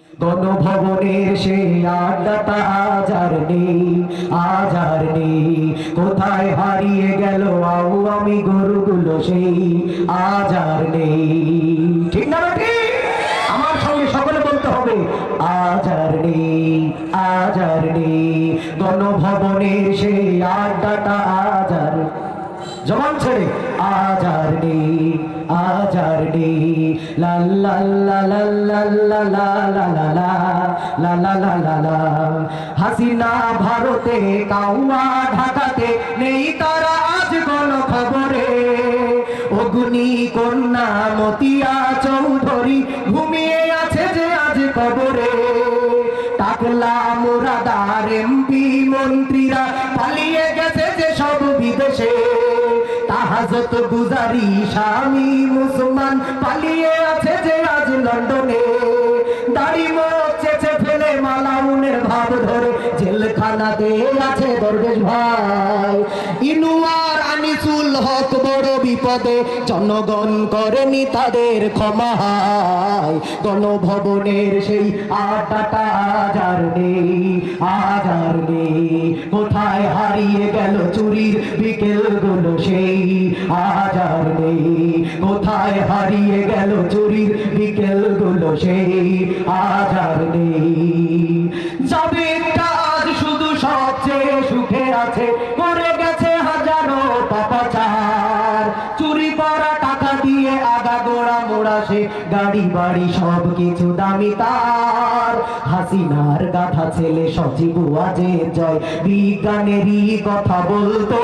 গণভবনের সেই আড্ডাটা আজ আর নেই, আজ আর নেই। কোথায় হারিয়ে গেল আওয়ামী গরুগুলো সেই আজ আর নেই। ঠিক না ঠিক? আমার সঙ্গে সকলে বলতে হবে আজ আর নেই, আজ আর নেই। গণভবনের সেই আড্ডাটা আজ আর জবান ছেড়ে আজ আর নেই, আজ আর নেই। লা লা লা লা লা লা লা লা লা লা লা লা লা লা লা। হাসিনা ভারতে, কাউয়া ঢাকাতে, নেই তারা আজ গণখবরে। অগ্নি কন্যা মতিয়া চৌধুরী ঘুমিয়ে আছে যে আজ কবরে। টাকলা মুরাদার এমপি মন্ত্রীরা পালিয়ে গেছে যে সব বিদেশে। তাহাজত গুজারি স্বামী মুসলমান পালিয়ে আছে যে আজ লন্ডনে। দাড়ি মুখ চেঁচে ফেলে মালাউনের ভাব ধরে জেলখানাতে আছে দরবেশ ভাই। ইনুয়ার আনিসুল হক বড় বিপদে, জনগণ করেনি তাদের ক্ষমা। গণভবনের সেই আড্ডাটা আজ আর নেই, আজ আর নেই। কোথায় হারিয়ে গেল চুরির বিকেল গুলো সেই আজ আর নেই। কোথায় হারিয়ে গেল চুরির বিকেল গুলো সেই আজ আর নেই। যাবে কাজ শুধু সবচেয়ে সুখে আছে, করে গেছে হাজারো পাপাচার। চুরি করা টাকা দিয়ে আগাগোড়া মোড়া সে গাড়ি বাড়ি সব কিছু দামি তার। হাসিনার গাধা ছেলে সজীব ওয়াজের জয় বিজ্ঞানেরই কথা বলতো,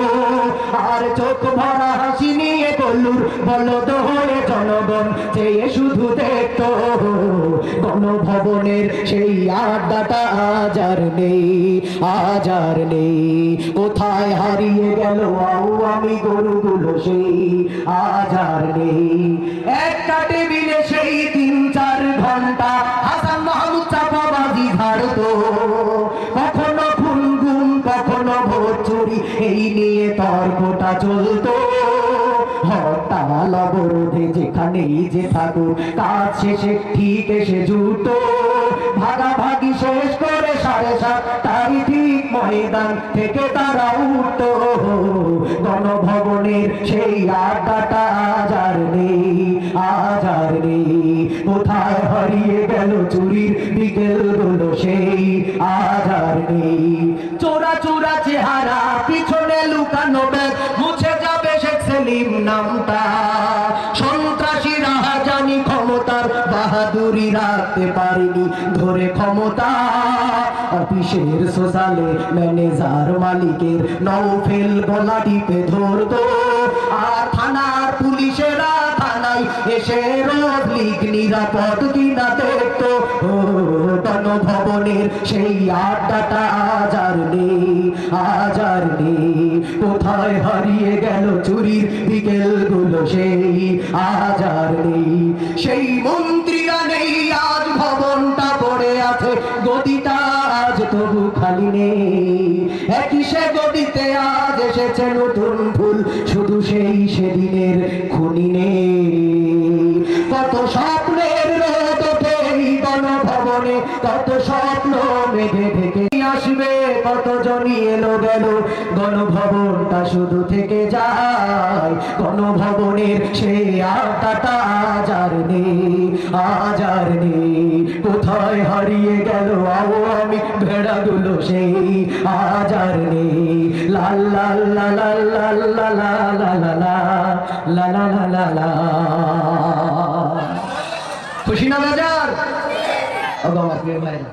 আর চোখ ভরা হাসি নিয়ে কল্লুর বলদ হয়ে জনগণ চেয়ে শুধু দেখতো। গণভবনের সেই আড্ডাটা আজ আর নেই, আজ আর নেই। কোথায় হারিয়ে গেল আওয়ামী গরুগুলো সেই আজ আর নেই। একটা টেবিলে সেই ৩-৪ ঘন্টা হাসান মাহমুদ চাপাবাজি ঝাড়তো। কখনো খুন গুম, কখনো ভোট চুরি, এই নিয়ে তর্কটা চলতো। হরতাল অবরোধে যেখানেই যে থাকুক, কাজ শেষে ঠিক এসে জুটো। ভাগাভাগি শেষ করে 7:30 ঠিক ময়দান থেকে তারা উঠতো। গণভবনের সেই আড্ডাটা আজ আর নেই, আজ আর নেই। কোথায় হারিয়ে গেল চুরির বিকেল গুলো সেই আজ আর নেই। চোরা চোরা চেহারা, পিছনে লুকানো ব্যাগ, মুছে যাবে শেখ সেলিম নামটা। সন্ত্রাসীরা জানি ক্ষমতার বাহাদুরি রাখতে পারেনি ধরে ক্ষমতা। অফিসের সোশ্যালে ম্যানেজার মালিকের নৌফেল গলা টিপে ধরতো, আর থানার পুলিশেরা থানায় এসে রোজ লিগ নিরাপদ কিনা দেখতো। গণভবনের সেই আড্ডাটা আজ আর নেই, আজ আর নেই। কোথায় হারিয়ে গেল চুরির বিকেল গুলো সেই আজ আর নেই। সেই মন্ত্রীরা নেই, আজ ভবনটা পড়ে আছে, গদিটা আজ তবু খালি নেই। একই সে গদিতে আজ এসেছে নতুন ফুল, শুধু সেই সেদিনের খুনি নেই। কত স্বপ্নের রোদ ওঠে এই গণভবনে, কত স্বপ্ন মেঘে ঢেকে আসবে, কত জনই এলো গেল, গণভবনটা শুধু থেকে যায়। গণভবনের সেই আড্ডাটা আজ আর নেই, আজ আর নেই। কোথায় হারিয়ে গেল আওয়ামী ভেড়াগুলো সেই আজ আর নেই। লা লা লা লা লা লা লা লা লা লা লা লা লা লা। খুশি না বাজার? আমার প্রিয় ভাইরা,